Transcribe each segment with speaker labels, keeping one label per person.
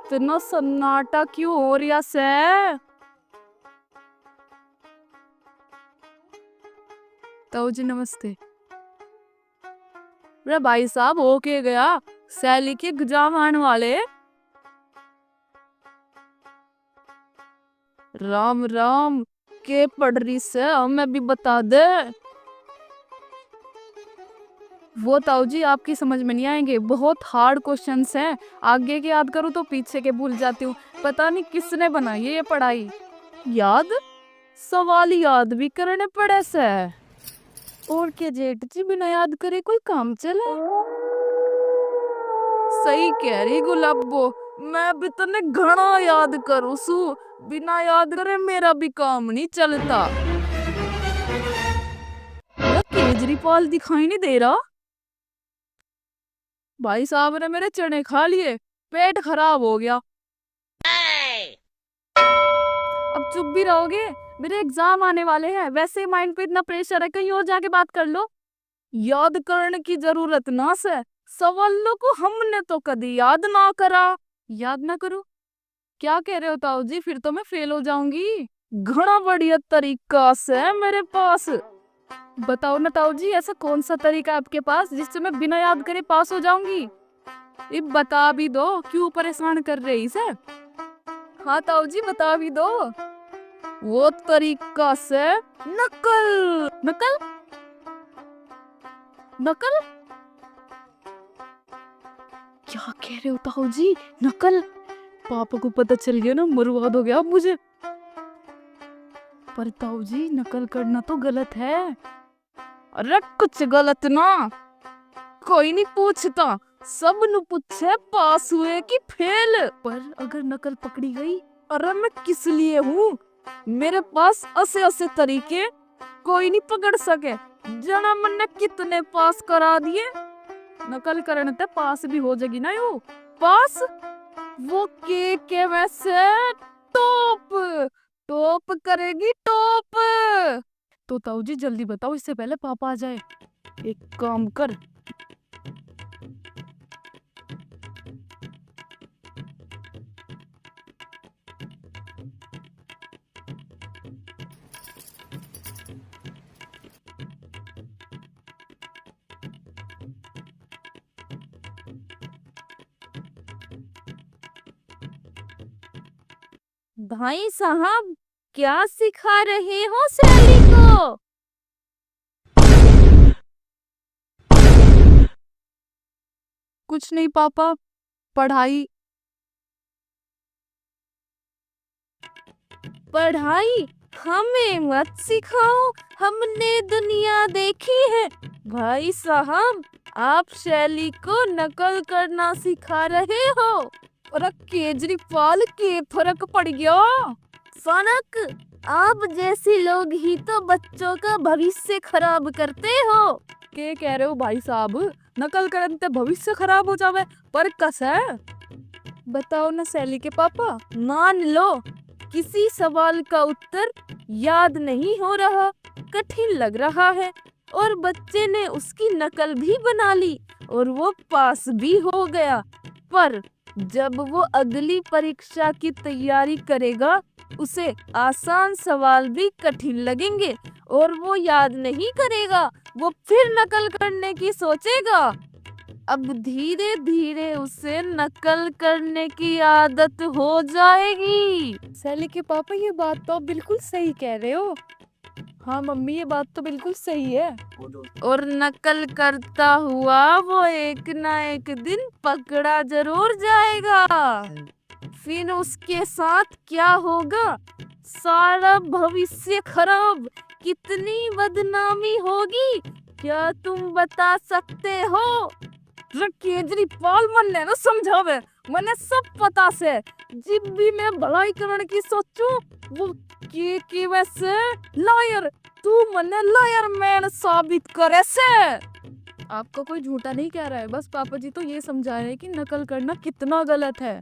Speaker 1: इतना सन्नाटा क्यों हो रहा से? ताऊ जी नमस्ते। मेरा भाई साहब हो के गया, सैली के एग्जाम आने वाले। राम राम, के पढ़ रही से हमें भी बता दे। वो ताऊ जी आपकी समझ में नहीं आएंगे, बहुत हार्ड क्वेश्चंस हैं। आगे के याद करूँ तो पीछे के भूल जाती हूँ। पता नहीं किसने बनाई है ये पढ़ाई। याद सवाल याद भी करने पड़े से। और के जेठ जी बिना याद करे कोई काम चले? सही कह रही गुलाबो, मैं भी तने घना याद करूं सु, बिना याद करे मेरा भी काम नहीं चलता। केजरीवाल दिखाई नहीं दे रहा। भाई साहब ने मेरे चने खा लिए, पेट खराब हो गया। अब चुप भी रहोगे? मेरे एग्जाम आने वाले हैं, वैसे माइंड पे इतना प्रेशर है, कहीं और जाके बात कर लो। याद करने की जरूरत ना से, सवालों को हमने तो कभी याद ना करा। याद ना करूं? क्या कह रहे हो ताऊ जी? फिर तो मैं फेल हो जाऊंगी। घना बढ़िया तरीका से मेरे पास। बताओ ना ताऊ जी, ऐसा कौन सा तरीका है आपके पास जिससे मैं बिना याद करे पास हो जाऊंगी? ये बता भी दो, क्यों परेशान कर रही से? हाँ ताऊ जी बता भी दो। वो तरीका से नकल। नकल? नकल? क्या कह रहे हो ताऊ जी? नकल? पापा को पता चल गया ना, बर्बाद हो गया अब मुझे। पर ताऊ जी नकल करना तो गलत है। अरे कुछ गलत ना, कोई नहीं पूछता, सब नु पूछे पास हुए कि फेल। पर अगर नकल पकड़ी गई, अरे मैं किस लिए हूँ? मेरे पास ऐसे ऐसे तरीके कोई नहीं पकड़ सके। जना मन ने कितने पास करा दिए। नकल करने ते पास भी हो जाएगी ना यू। पास वो के वैसे टॉप टॉप करेगी टॉप। तो ताऊ जी जल्दी बताओ, इससे पहले पापा आ जाए। एक काम कर, भाई साहब क्या सिखा रहे हो सैली को? कुछ नहीं पापा, पढ़ाई। पढ़ाई हमें मत सिखाओ, हमने दुनिया देखी है। भाई साहब आप शैली को नकल करना सिखा रहे हो। और केजरीवाल के फर्क पड़ गया। फर्क? आप जैसे लोग ही तो बच्चों का भविष्य खराब करते हो। के कह रहे हो भाई साहब? नकल करते भविष्य खराब हो जावे, पर कस है? बताओ ना सैली के पापा। मान लो किसी सवाल का उत्तर याद नहीं हो रहा, कठिन लग रहा है, और बच्चे ने उसकी नकल भी बना ली और वो पास भी हो गया। पर जब वो अगली परीक्षा की तैयारी करेगा, उसे आसान सवाल भी कठिन लगेंगे और वो याद नहीं करेगा, वो फिर नकल करने की सोचेगा। अब धीरे धीरे उसे नकल करने की आदत हो जाएगी। सैली के पापा ये बात तो बिल्कुल सही कह रहे हो। हाँ मम्मी ये बात तो बिल्कुल सही है। और नकल करता हुआ वो एक ना एक दिन पकड़ा जरूर जाएगा। फिर उसके साथ क्या होगा? सारा भविष्य खराब, कितनी बदनामी होगी, क्या तुम बता सकते हो? केजरीवाल मन ने ना समझावे, मने सब पता से। जब भी मैं भलाई करने की सोचूं, वो के वैसे लायर, तू मने लायर मैन साबित करे से। आपको कोई झूठा नहीं कह रहा है, बस पापा जी तो ये समझा रहे हैं कि नकल करना कितना गलत है।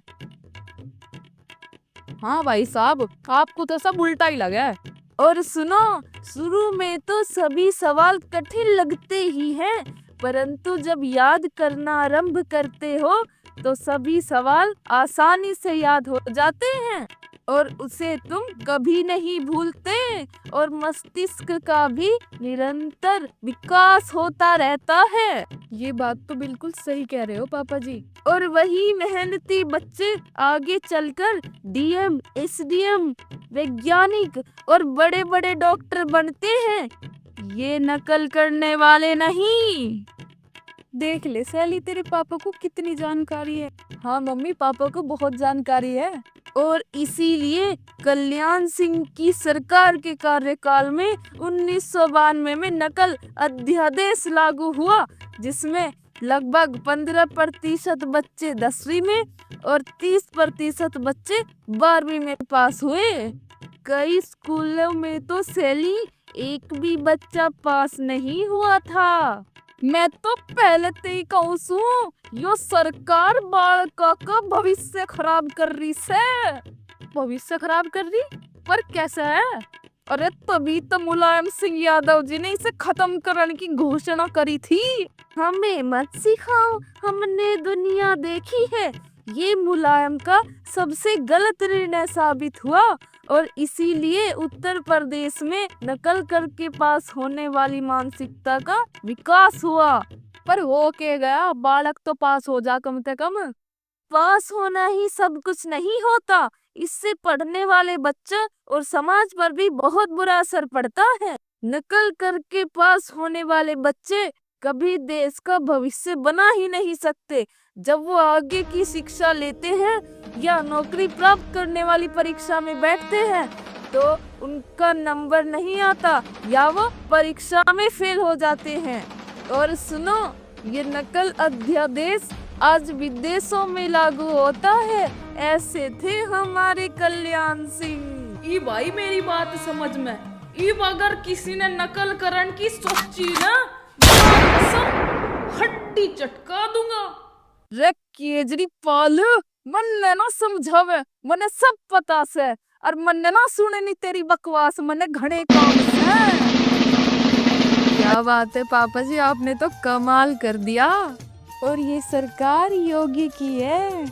Speaker 1: हाँ भाई साहब आपको तो सब उल्टा ही लगा है। और सुनो, शुरू में तो सभी सवाल कठिन लगते ही हैं, परंतु जब याद करना आरंभ करते हो तो सभी सवाल आसानी से याद हो जाते हैं और उसे तुम कभी नहीं भूलते और मस्तिष्क का भी निरंतर विकास होता रहता है।
Speaker 2: ये बात तो बिल्कुल सही कह रहे हो पापा जी।
Speaker 1: और वही मेहनती बच्चे आगे चलकर डीएम, एसडीएम, वैज्ञानिक और बड़े बड़े डॉक्टर बनते हैं, ये नकल करने वाले नहीं।
Speaker 2: देख ले सैली, तेरे पापा को कितनी जानकारी है। हाँ मम्मी, पापा को बहुत जानकारी है।
Speaker 1: और इसीलिए कल्याण सिंह की सरकार के कार्यकाल में 1992 में नकल अध्यादेश लागू हुआ, जिसमें लगभग 15% बच्चे 10वीं में और 30% बच्चे 12वीं में पास हुए। कई स्कूलों में तो सैली एक भी बच्चा पास नहीं हुआ था। मैं तो पहले ते ही कहूँ सू, यो सरकार बालका का भविष्य खराब कर रही से।
Speaker 2: भविष्य खराब कर रही? पर कैसा है?
Speaker 1: अरे तभी तो मुलायम सिंह यादव जी ने इसे खत्म करने की घोषणा करी थी। हमें मत सिखाओ, हमने दुनिया देखी है, ये मुलायम का सबसे गलत निर्णय साबित हुआ और इसीलिए उत्तर प्रदेश में नकल करके पास होने वाली मानसिकता का विकास हुआ।
Speaker 2: पर हो के गया, बालक तो पास हो जा कम से कम।
Speaker 1: पास होना ही सब कुछ नहीं होता, इससे पढ़ने वाले बच्चे और समाज पर भी बहुत बुरा असर पड़ता है। नकल करके पास होने वाले बच्चे कभी देश का भविष्य बना ही नहीं सकते। जब वो आगे की शिक्षा लेते हैं या नौकरी प्राप्त करने वाली परीक्षा में बैठते हैं तो उनका नंबर नहीं आता या वो परीक्षा में फेल हो जाते हैं। और सुनो, ये नकल अध्यादेश आज विदेशों में लागू होता है। ऐसे थे हमारे कल्याण सिंह।
Speaker 3: ई भाई मेरी बात समझ में, इब अगर किसी ने नकल करने की सोची ना, हड्डी चटका दूंगा।
Speaker 1: रे केजरीवाल, मन्ने ना समझावे, मने सब पता से, और मन्ने ना सुने नहीं तेरी बकवास, मन्ने घणे काम से।
Speaker 2: क्या बात है पापा जी, आपने तो कमाल कर दिया। और ये सरकार योगी की है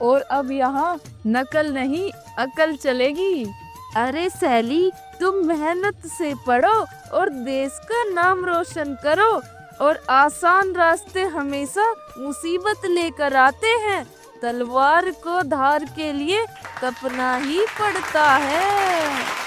Speaker 2: और अब यहाँ नकल नहीं अकल चलेगी।
Speaker 1: अरे सैली, तुम मेहनत से पढ़ो और देश का नाम रोशन करो, और आसान रास्ते हमेशा मुसीबत लेकर आते हैं। तलवार को धार के लिए तपना ही पड़ता है।